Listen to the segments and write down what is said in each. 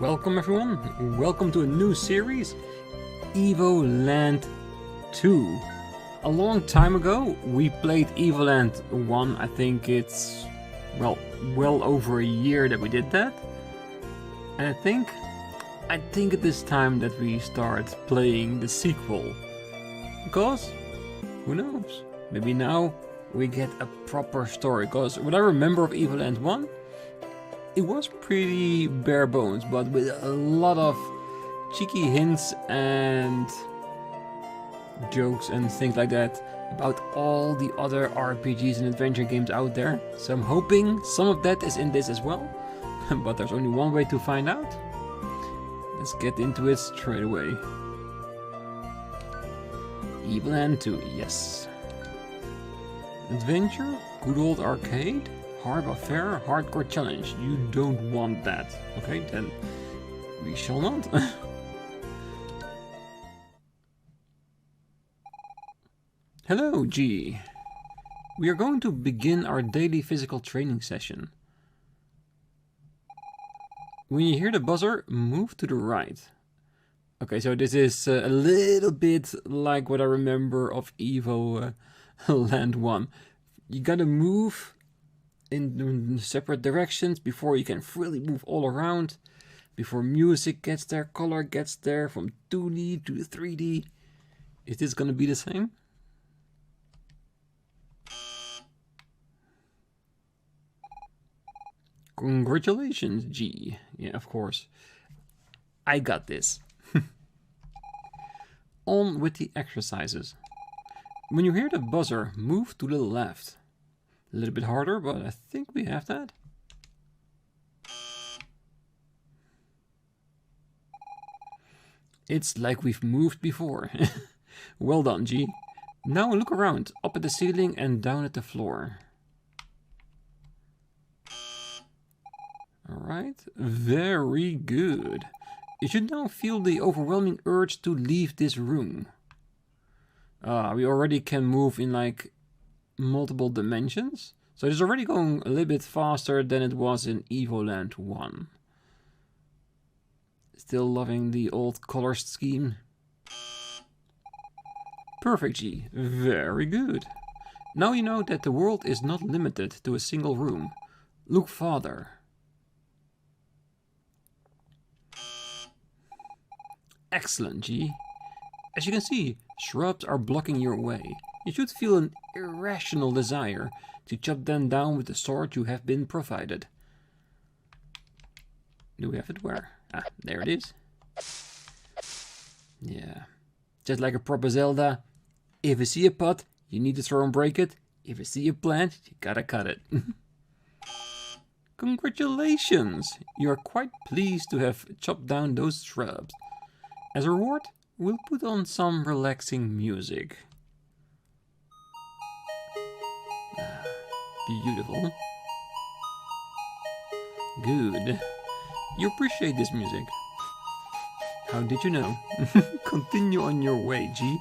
Welcome everyone, welcome to a new series, Evoland 2. A long time ago we played Evoland 1, I think it's well over a year that we did that. And I think it is time that we start playing the sequel. Because, who knows, maybe now we get a proper story. Because what I remember of Evoland 1, it was pretty bare bones, but with a lot of cheeky hints and jokes and things like that about all the other RPGs and adventure games out there. So I'm hoping some of that is in this as well, but there's only one way to find out. Let's get into it straight away. Evoland 2, yes. Adventure, good old arcade. Hard but fair, hardcore challenge. You don't want that. Okay, then we shall not. Hello, G. We are going to begin our daily physical training session. When you hear the buzzer, move to the right. Okay, so this is a little bit like what I remember of Evoland 1. You gotta move in separate directions before you can freely move all around, before music gets there, color gets there, from 2D to 3D. Is this gonna be the same? Congratulations, G. Yeah, of course. I got this. On with the exercises. When you hear the buzzer, move to the left. A little bit harder, but I think we have that. It's like we've moved before. Well done, G. Now look around, up at the ceiling and down at the floor. Alright, very good. You should now feel the overwhelming urge to leave this room. We already can move in like multiple dimensions, so it's already going a little bit faster than it was in Evoland 1. Still loving the old color scheme. Perfect, G. Very good. Now you know that the world is not limited to a single room. Look farther. Excellent, G. As you can see, shrubs are blocking your way. You should feel an irrational desire to chop them down with the sword you have been provided. Do we have it where? Ah, there it is. Yeah. Just like a proper Zelda. If you see a pot, you need to throw and break it. If you see a plant, you gotta cut it. Congratulations! You are quite pleased to have chopped down those shrubs. As a reward, we'll put on some relaxing music. Beautiful. Good. You appreciate this music. How did you know? Continue on your way, G.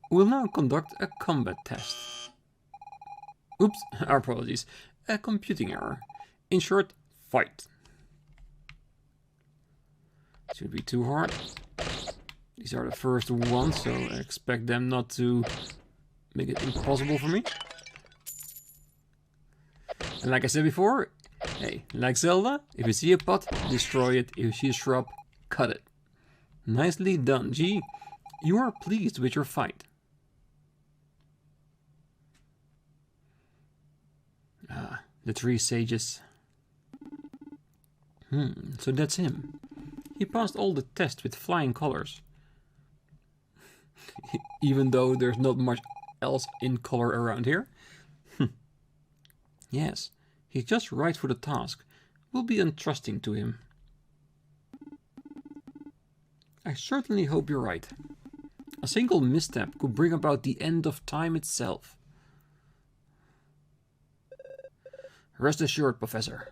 We'll now conduct a combat test. Oops, our apologies. A computing error. In short, fight. Should be too hard. These are the first ones, so I expect them not to make it impossible for me. And like I said before, hey, like Zelda, if you see a pot, destroy it. If you see a shrub, cut it. Nicely done, G. You are pleased with your fight. Ah, the three sages. So that's him. He passed all the tests with flying colors. Even though there's not much else in color around here. Yes, he's just right for the task. We'll be entrusting to him. I certainly hope you're right. A single misstep could bring about the end of time itself. Rest assured, Professor.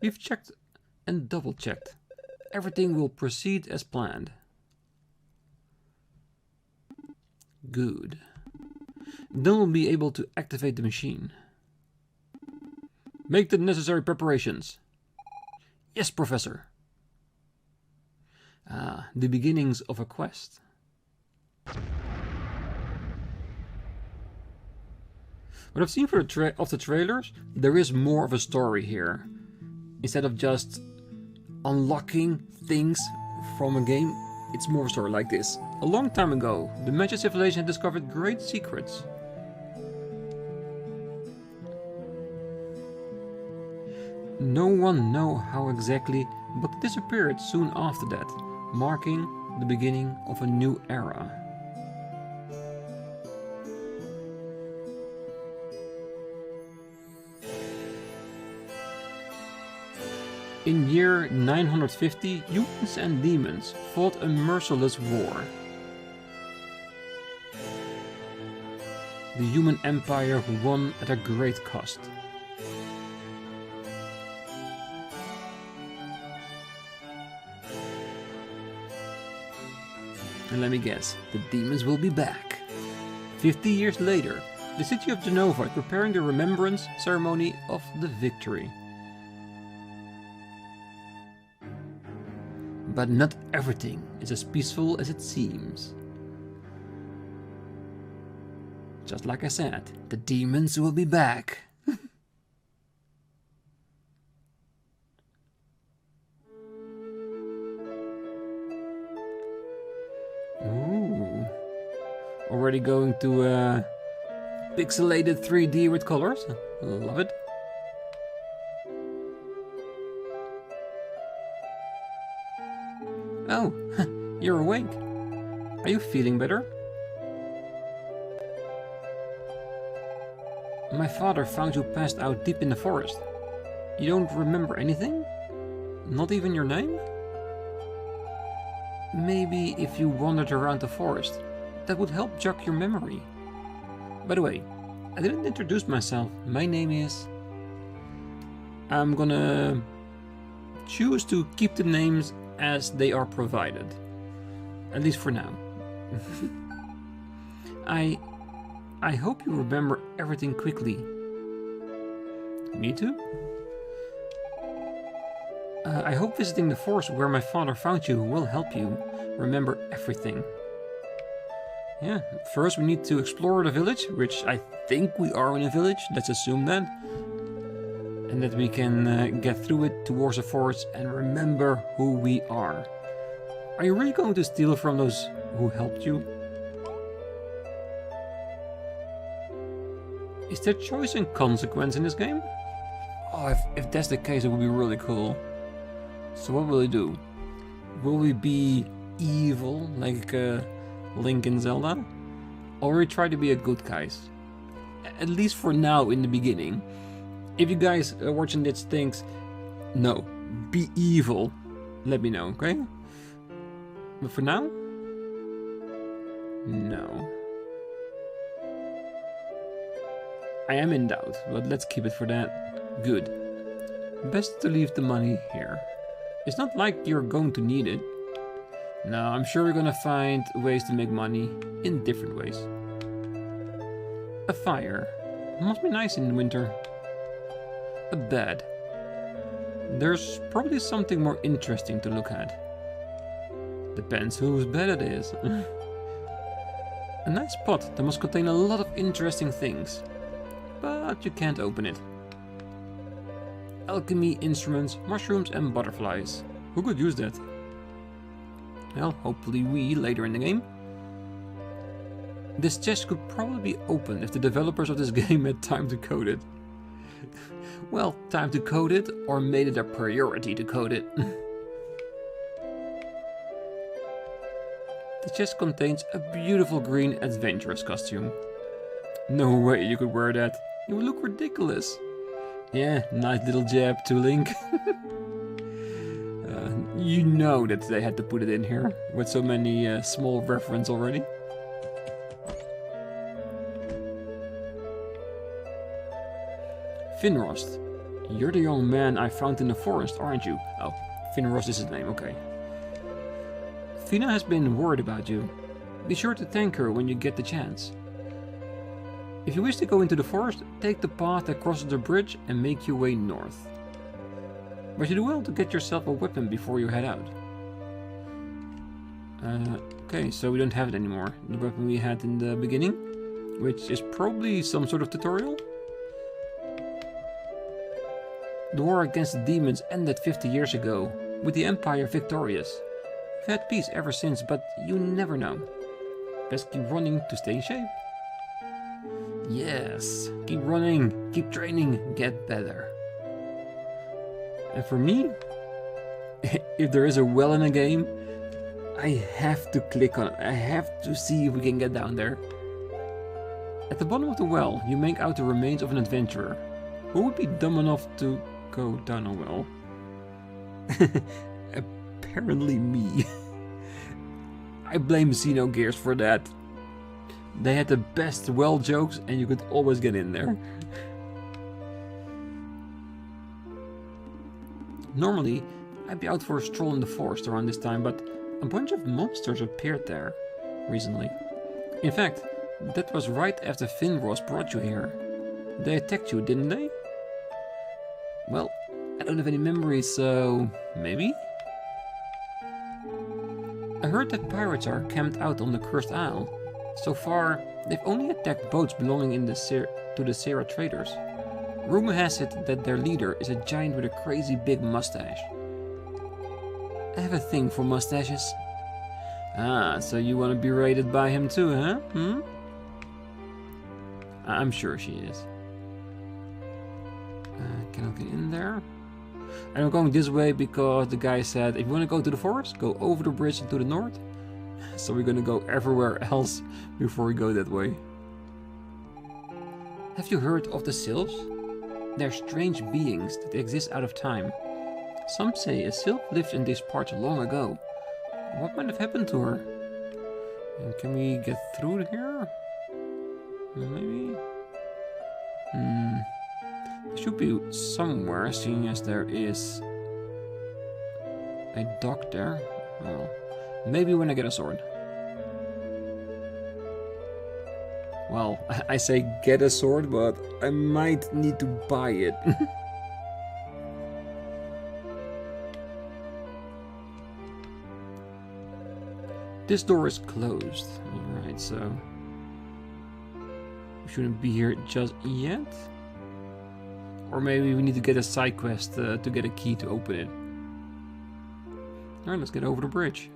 We've checked and double-checked. Everything will proceed as planned. Good. Then we'll be able to activate the machine. Make the necessary preparations. Yes, Professor. Ah, the beginnings of a quest. What I've seen for of the trailers, there is more of a story here. Instead of just unlocking things from a game, it's more of a story like this. A long time ago, the Mecha civilization had discovered great secrets. No one knows how exactly, but it disappeared soon after that, marking the beginning of a new era. In year 950, humans and demons fought a merciless war. The human empire won at a great cost. And let me guess, the demons will be back. 50 years later, the city of Genova is preparing the remembrance ceremony of the victory. But not everything is as peaceful as it seems. Just like I said, the demons will be back. Ooh. Already going to pixelated 3D with colors. Love it. Oh, you're awake. Are you feeling better? My father found you passed out deep in the forest. You don't remember anything? Not even your name? Maybe if you wandered around the forest, that would help jog your memory. By the way, I didn't introduce myself. My name is... I'm gonna choose to keep the names as they are provided. At least for now. I hope you remember everything quickly. Me too? I hope visiting the forest where my father found you will help you remember everything. Yeah, first we need to explore the village, which I think we are in a village, let's assume that. And that we can get through it towards the forest and remember who we are. Are you really going to steal from those who helped you? Is there choice and consequence in this game? Oh, if that's the case, it would be really cool. So what will we do? Will we be evil, like Link in Zelda? Or will we try to be a good guys? At least for now, in the beginning. If you guys are watching this thinks, no, be evil, let me know, okay? But for now, no. I am in doubt, but let's keep it for that. Good. Best to leave the money here. It's not like you're going to need it. No, I'm sure we're gonna find ways to make money in different ways. A fire. Must be nice in winter. A bed. There's probably something more interesting to look at. Depends whose bed it is. A nice pot that must contain a lot of interesting things. But you can't open it. Alchemy, instruments, mushrooms and butterflies. Who could use that? Well, hopefully we later in the game. This chest could probably be opened if the developers of this game had time to code it. Well, time to code it, or made it a priority to code it. The chest contains a beautiful green adventurous costume. No way you could wear that. You would look ridiculous. Yeah, nice little jab to Link. You know that they had to put it in here, with so many small references already. Finrost. You're the young man I found in the forest, aren't you? Oh, Finrost is his name, okay. Fina has been worried about you. Be sure to thank her when you get the chance. If you wish to go into the forest, take the path that crosses the bridge and make your way north. But you do well to get yourself a weapon before you head out. Okay, so we don't have it anymore. The weapon we had in the beginning, which is probably some sort of tutorial. The war against the demons ended 50 years ago, with the Empire victorious. We've had peace ever since, but you never know. Best keep running to stay in shape. Yes, keep running, keep training, get better. And for me, if there is a well in a game, I have to click on it. I have to see if we can get down there. At the bottom of the well, you make out the remains of an adventurer. Who would be dumb enough to go down a well? Apparently me. I blame Xenogears for that. They had the best well jokes and you could always get in there. Normally, I'd be out for a stroll in the forest around this time, but a bunch of monsters appeared there recently. In fact, that was right after Finros brought you here. They attacked you, didn't they? Well, I don't have any memories, so maybe? I heard that pirates are camped out on the Cursed Isle. So far, they've only attacked boats belonging to the Sarah traders. Rumor has it that their leader is a giant with a crazy big mustache. I have a thing for mustaches. Ah, so you want to be raided by him too, huh? I'm sure she is. Can I get in there? And I'm going this way because the guy said if you want to go to the forest, go over the bridge to the north. So we're gonna go everywhere else before we go that way. Have you heard of the sylphs? They're strange beings that exist out of time. Some say a sylph lived in this part long ago. What might have happened to her? And can we get through here? Maybe? There should be somewhere, seeing as there is a dock there. Well, maybe when I get a sword. Well, I say get a sword, but I might need to buy it. This door is closed. Alright, so we shouldn't be here just yet. Or maybe we need to get a side quest to get a key to open it. Alright, let's get over the bridge.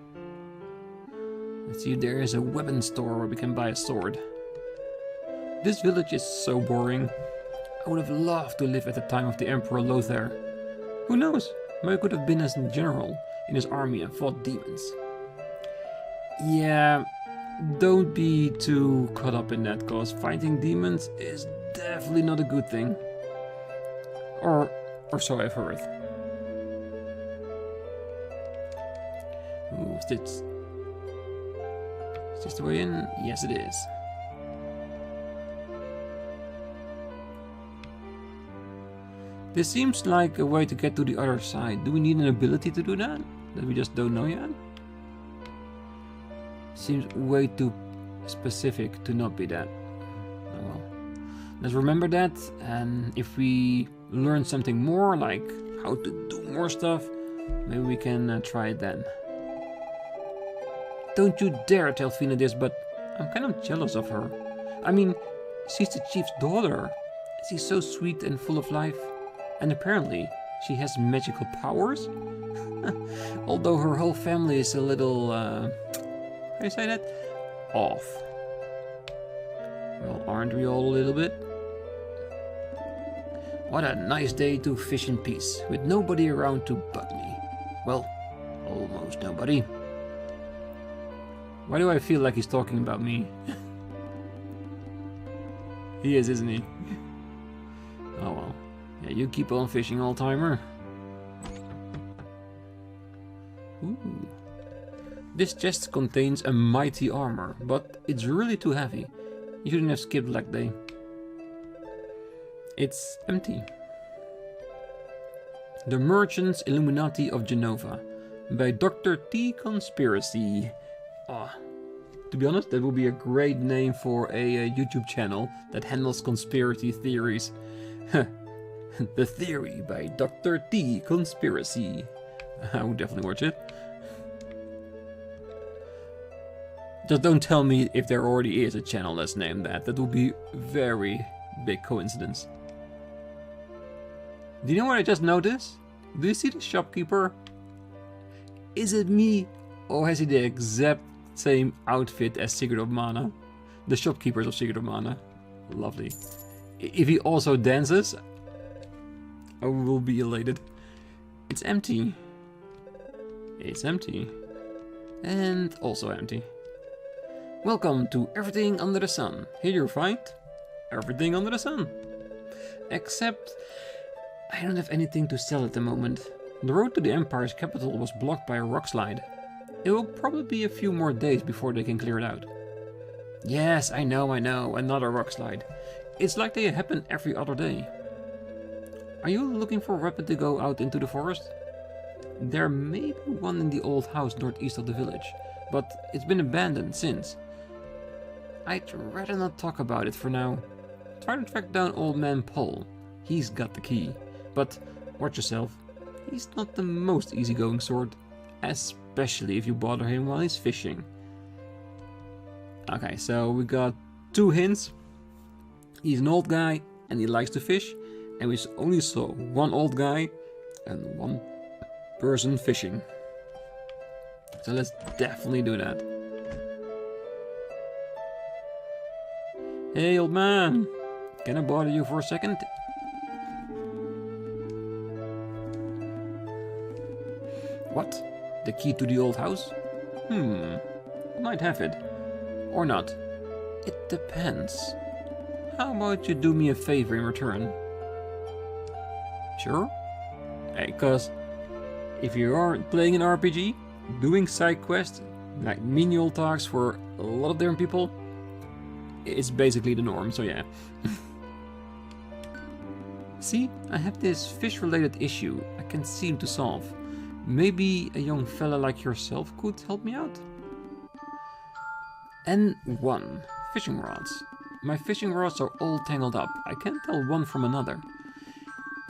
Let's see if there is a weapon store where we can buy a sword. This village is so boring. I would have loved to live at the time of the Emperor Lothar. Who knows? Maybe I could have been as a general in his army and fought demons. Yeah, don't be too caught up in that, because fighting demons is definitely not a good thing. Or so I've heard. Ooh, is this the way in? Yes, it is. This seems like a way to get to the other side. Do we need an ability to do that? That we just don't know yet? Seems way too specific to not be that. Oh well. Let's remember that, and if we learn something more, like how to do more stuff, maybe we can try it then. Don't you dare tell Fina this, but I'm kind of jealous of her. I mean, she's the chief's daughter. She's so sweet and full of life. And apparently, she has magical powers. Although her whole family is a little, how do you say that? Off. Well, aren't we all a little bit? What a nice day to fish in peace, with nobody around to bug me. Well, almost nobody. Why do I feel like he's talking about me? He is, isn't he? Oh well. Yeah, you keep on fishing, old-timer. Ooh. This chest contains a mighty armor, but it's really too heavy. You shouldn't have skipped leg day. It's empty. The Merchants Illuminati of Genova by Dr. T. Conspiracy. Ah, to be honest, that would be a great name for a YouTube channel that handles conspiracy theories. The Theory by Dr. T Conspiracy. I would definitely watch it. Just don't tell me if there already is a channel that's named that. That would be very big coincidence. Do you know what I just noticed? Do you see the shopkeeper? Is it me, or has he the exact same outfit as Secret of Mana? The shopkeepers of Secret of Mana. Lovely. If he also dances, I will be elated. It's empty. It's empty. And also empty. Welcome to Everything Under the Sun. Here you'll find everything under the sun. Except I don't have anything to sell at the moment. The road to the Empire's capital was blocked by a rock slide. It will probably be a few more days before they can clear it out. Yes, I know, another rock slide. It's like they happen every other day. Are you looking for a weapon to go out into the forest? There may be one in the old house northeast of the village, but it's been abandoned since. I'd rather not talk about it for now. Try to track down old man Paul. He's got the key. But watch yourself. He's not the most easygoing sort, especially if you bother him while he's fishing. Okay, so we got 2 hints. He's an old guy and he likes to fish, and we only saw 1 old guy and 1 person fishing. So let's definitely do that. Hey old man, can I bother you for a second? What? The key to the old house? I might have it. Or not. It depends. How about you do me a favor in return? Sure? Hey, cause if you are playing an RPG, doing side quests, like menial tasks for a lot of different people, it's basically the norm, so yeah. See, I have this fish-related issue I can't seem to solve. Maybe a young fella like yourself could help me out? N1. Fishing rods. My fishing rods are all tangled up. I can't tell one from another.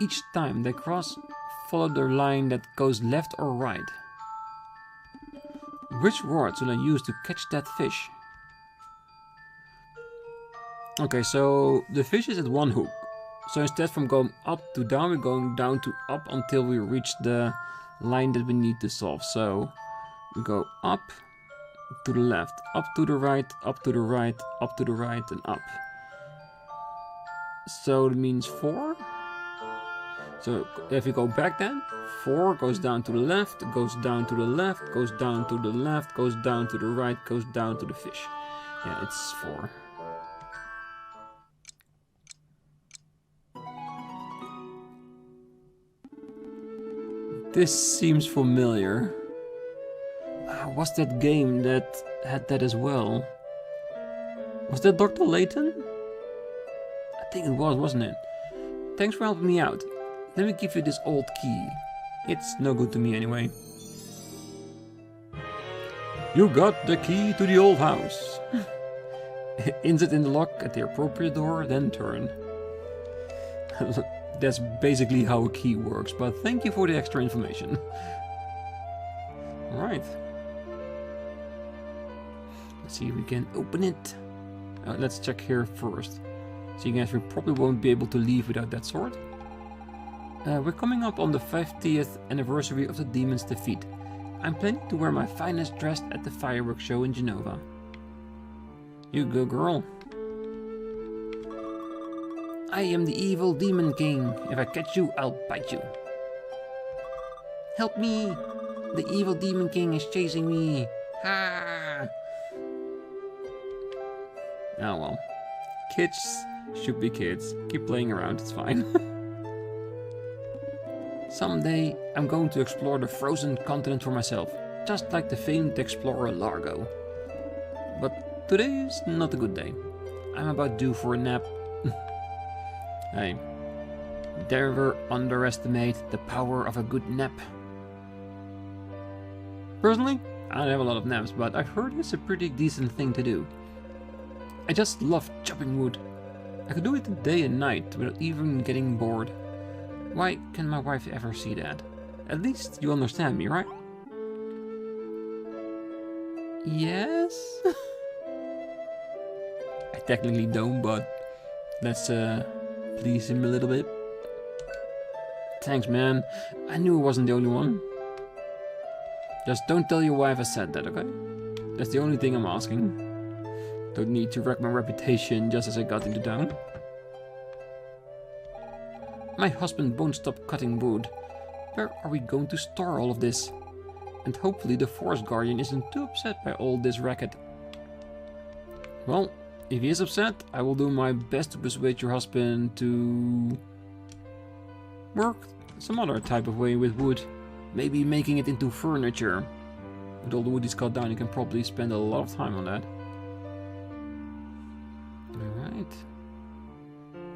Each time they cross, follow the line that goes left or right. Which rods will I use to catch that fish? Okay, so the fish is at 1 hook. So instead from going up to down, we're going down to up until we reach the line that we need to solve. So we go up to the left, up to the right, up to the right, up to the right, and up. So it means 4. So if we go back then, 4 goes down to the left, goes down to the left, goes down to the left, goes down to the right, goes down to the fish. Yeah, it's 4. This seems familiar. What's that game that had that as well? Was that Dr. Layton? I think it was, wasn't it? Thanks for helping me out. Let me give you this old key. It's no good to me anyway. You got the key to the old house. Insert in the lock at the appropriate door, then turn. That's basically how a key works, but thank you for the extra information. Alright. Let's see if we can open it. Let's check here first. Seeing as we probably won't be able to leave without that sword. We're coming up on the 50th anniversary of the demon's defeat. I'm planning to wear my finest dress at the fireworks show in Genova. You go, girl. I am the evil demon king. If I catch you, I'll bite you. Help me! The evil demon king is chasing me. Ha! Oh well. Kids should be kids. Keep playing around, it's fine. Someday, I'm going to explore the frozen continent for myself, just like the famed explorer Largo. But today's not a good day. I'm about due for a nap. Hey, never underestimate the power of a good nap. Personally, I don't have a lot of naps, but I've heard it's a pretty decent thing to do. I just love chopping wood. I could do it day and night without even getting bored. Why can my wife ever see that? At least you understand me, right? Yes? I technically don't, but let's please him a little bit. Thanks, man. I knew I wasn't the only one. Just don't tell your wife I said that, okay? That's the only thing I'm asking. Don't need to wreck my reputation just as I got into town. My husband won't stop cutting wood. Where are we going to store all of this? And hopefully the forest guardian isn't too upset by all this racket. Well, if he is upset, I will do my best to persuade your husband to work some other type of way with wood. Maybe making it into furniture. With all the wood he's cut down, you can probably spend a lot of time on that. Alright.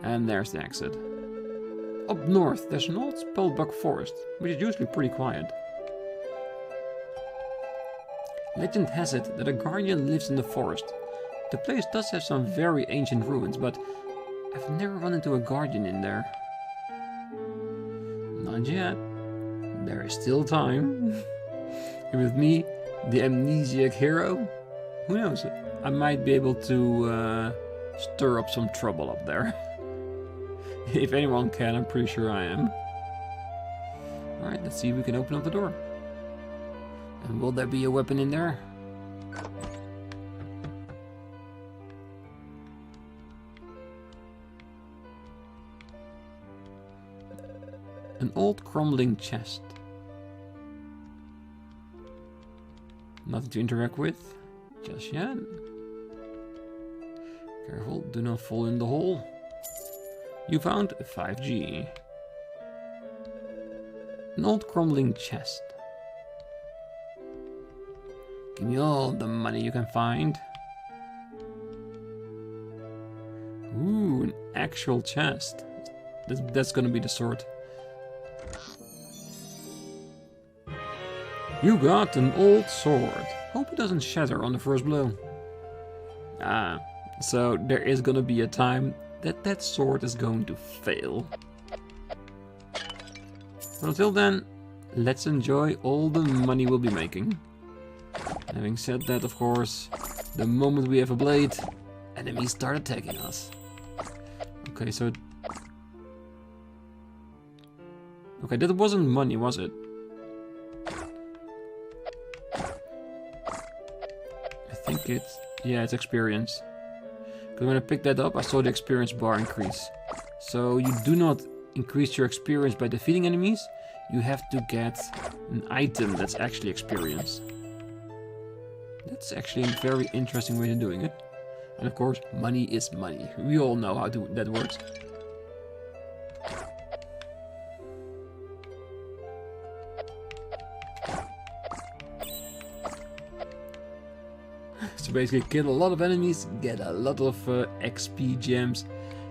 And there's the exit. Up north, there's an old spellbuck forest, which is usually pretty quiet. Legend has it that a guardian lives in the forest. The place does have some very ancient ruins, but I've never run into a guardian in there. Not yet. There is still time. And with me, the amnesiac hero, who knows? I might be able to stir up some trouble up there. If anyone can, I'm pretty sure I am. Alright, let's see if we can open up the door. And will there be a weapon in there? An old crumbling chest. Nothing to interact with just yet. Careful, do not fall in the hole. You found 5G. An old crumbling chest. Give me all the money you can find. Ooh, an actual chest. That's gonna be the sword. You got an old sword. Hope it doesn't shatter on the first blow. Ah, so there is gonna be a time that sword is going to fail. But until then, let's enjoy all the money we'll be making. Having said that, of course, the moment we have a blade, enemies start attacking us. Okay, so... Okay, that wasn't money, was it? I think it's... Yeah, it's experience. Because when I picked that up, I saw the experience bar increase. So you do not increase your experience by defeating enemies. You have to get an item that's actually experience. That's actually a very interesting way of doing it. And of course, money is money. We all know how that works. So basically kill a lot of enemies, get a lot of XP gems,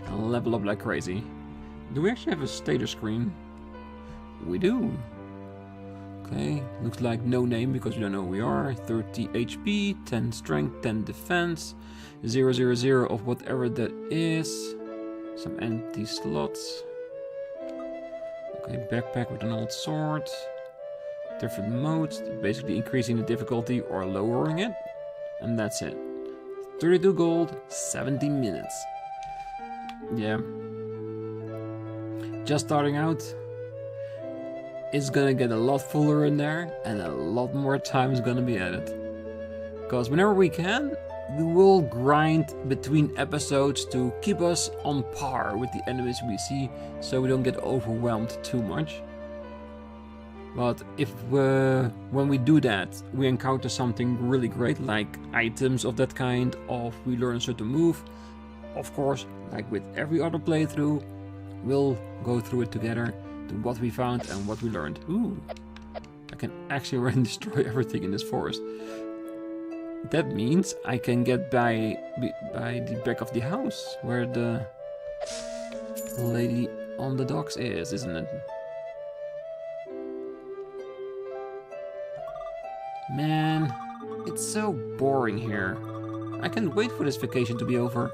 and level up like crazy. Do we actually have a status screen? We do. Okay, looks like no name because we don't know who we are. 30 HP, 10 strength, 10 defense, 000 of whatever that is. Some empty slots. Okay, backpack with an old sword. Different modes, basically increasing the difficulty or lowering it. And that's it. 32 gold, 70 minutes. Yeah. Just starting out. It's gonna get a lot fuller in there, and a lot more time is gonna be added. Because whenever we can, we will grind between episodes to keep us on par with the enemies we see, so we don't get overwhelmed too much. But if when we do that, we encounter something really great, like items of that kind, or we learn a certain move, of course, like with every other playthrough, we'll go through it together to what we found and what we learned. Ooh, I can actually run and destroy everything in this forest. That means I can get by the back of the house, where the lady on the docks is, isn't it? Man, it's so boring here. I can't wait for this vacation to be over.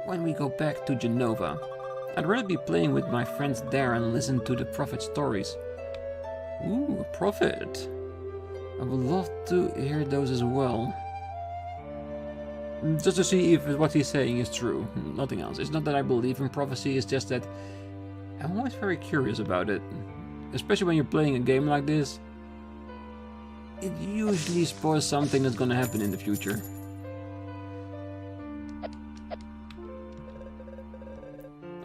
When we go back to Genova, I'd rather be playing with my friends there and listen to the prophet stories. Ooh, a prophet. I would love to hear those as well. Just to see if what he's saying is true, nothing else. It's not that I believe in prophecy, it's just that I'm always very curious about it. Especially when you're playing a game like this. It usually spoils something that's gonna happen in the future.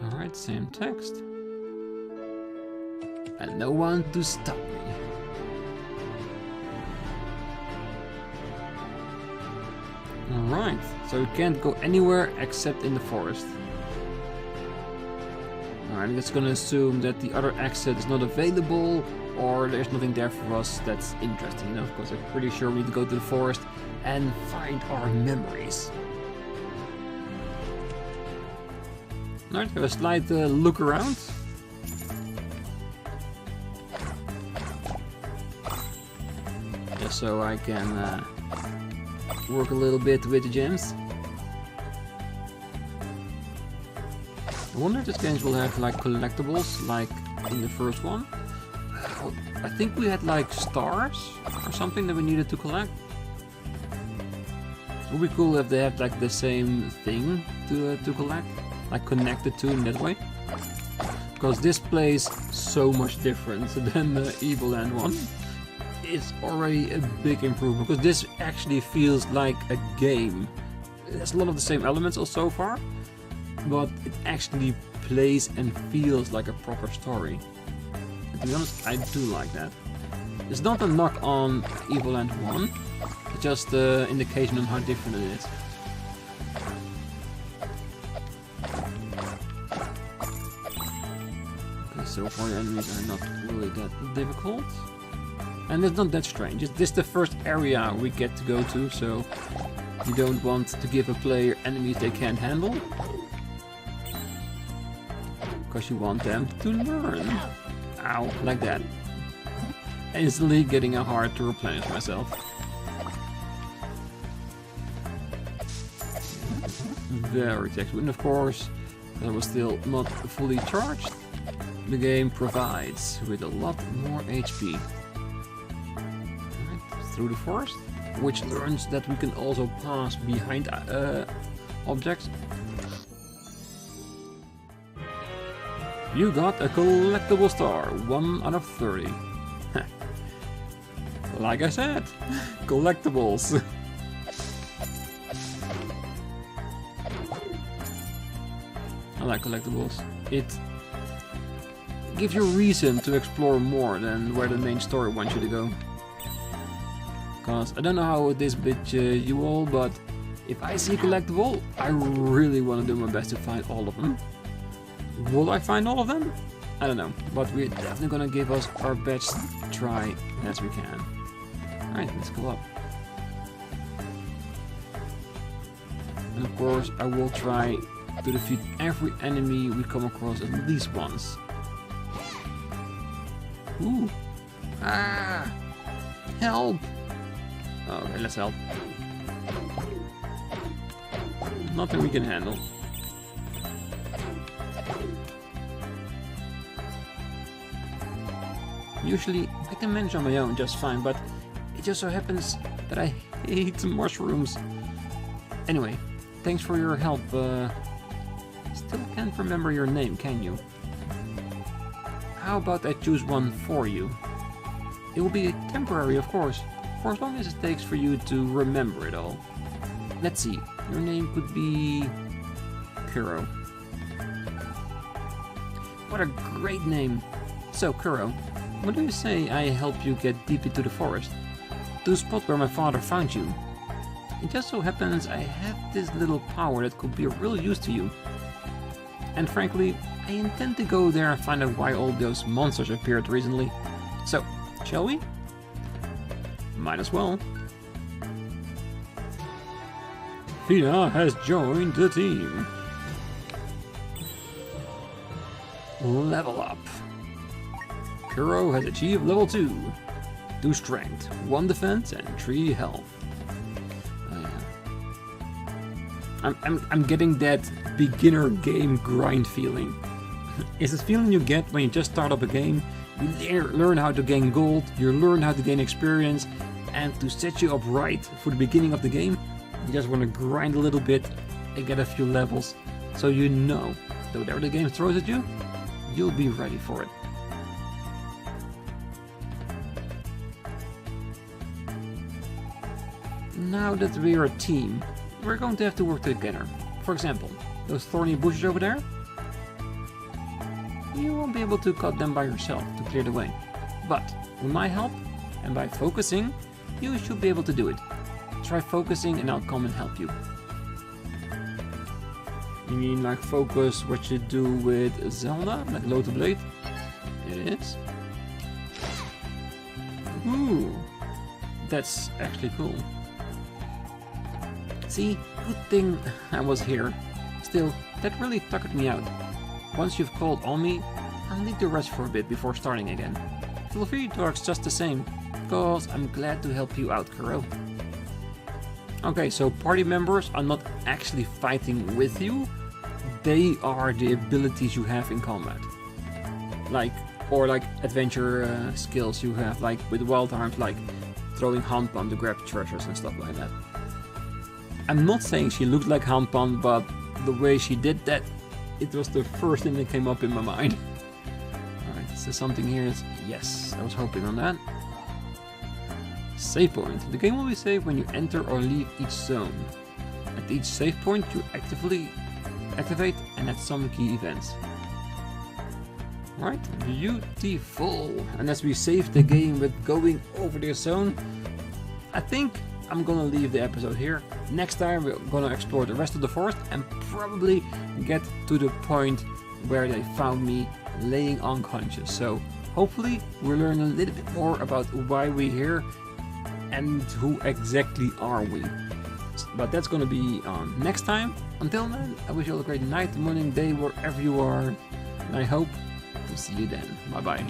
Alright, same text. And no one to stop me. Alright, so we can't go anywhere except in the forest. Alright, I'm just gonna assume that the other exit is not available, or there's nothing there for us that's interesting enough, because I'm pretty sure we need to go to the forest and find our memories. Alright, have a slight look around. Just so I can work a little bit with the gems. I wonder if this game will have like collectibles like in the first one. I think we had like stars or something that we needed to collect. It would be cool if they had like the same thing to collect, like connected to in that way. Because this plays so much different than the Evoland one. It's already a big improvement, because this actually feels like a game. It has a lot of the same elements so far, but it actually plays and feels like a proper story. And to be honest, I do like that. It's not a knock on Evoland 1, it's just an indication on how different it is. Okay, so far the enemies are not really that difficult. And it's not that strange. This is the first area we get to go to, so you don't want to give a player enemies they can't handle. Because you want them to learn. Ow, like that. Instantly getting a heart to replenish myself. Very textbook. And of course, I was still not fully charged. The game provides with a lot more HP. Through the forest, which learns that we can also pass behind objects. You got a collectible star, 1 out of 30. Like I said, collectibles. I like collectibles. It gives you a reason to explore more than where the main story wants you to go. Because I don't know how this bit you all, but if I see a collectible, I really want to do my best to find all of them. Will I find all of them? I don't know, but we're definitely gonna give us our best try as we can. Alright, let's go up. And of course, I will try to defeat every enemy we come across at least once. Ooh! Ah! Help! Okay, let's help. Nothing we can handle. Usually, I can manage on my own just fine, but it just so happens that I hate mushrooms. Anyway, thanks for your help. Still can't remember your name, can you? How about I choose one for you? It will be temporary, of course. For as long as it takes for you to remember it all. Let's see, your name could be Shiro. What a great name! So, Shiro, what do you say I help you get deep into the forest? To the spot where my father found you. It just so happens I have this little power that could be of real use to you. And frankly, I intend to go there and find out why all those monsters appeared recently. So, shall we? Might as well. Fina has joined the team. Level up. Shiro has achieved level 2. 2 strength, 1 defense, and 3 health. I'm getting that beginner game grind feeling. It's this feeling you get when you just start up a game. You learn how to gain gold, you learn how to gain experience, and to set you up right for the beginning of the game, you just want to grind a little bit and get a few levels, so you know that whatever the game throws at you, you'll be ready for it. Now that we're a team, we're going to have to work together. For example, those thorny bushes over there, you won't be able to cut them by yourself to clear the way. But with my help, and by focusing, you should be able to do it. Try focusing and I'll come and help you. You mean like focus what you do with Zelda, like load the blade? It is. Ooh, that's actually cool. See, good thing I was here. Still, that really tuckered me out. Once you've called on me, I'll need to rest for a bit before starting again. Feel free to ask just the same, cause I'm glad to help you out, Kuro. Okay, so party members are not actually fighting with you, they are the abilities you have in combat. Like adventure skills you have, like with wild arms, like throwing Hanpan to grab treasures and stuff like that. I'm not saying she looked like Hanpan, but the way she did that, it was the first thing that came up in my mind. Alright, is there something here? Yes, I was hoping on that. Save point. The game will be saved when you enter or leave each zone. At each save point, you activate and at some key events. Right, beautiful. And as we save the game with going over the zone, I think I'm gonna leave the episode here. Next time we're gonna explore the rest of the forest and probably get to the point where they found me laying unconscious. So hopefully we'll learn a little bit more about why we're here and who exactly are we. But that's gonna be on next time. Until then, I wish you all a great night, morning, day, wherever you are. And I hope to see you then. Bye bye.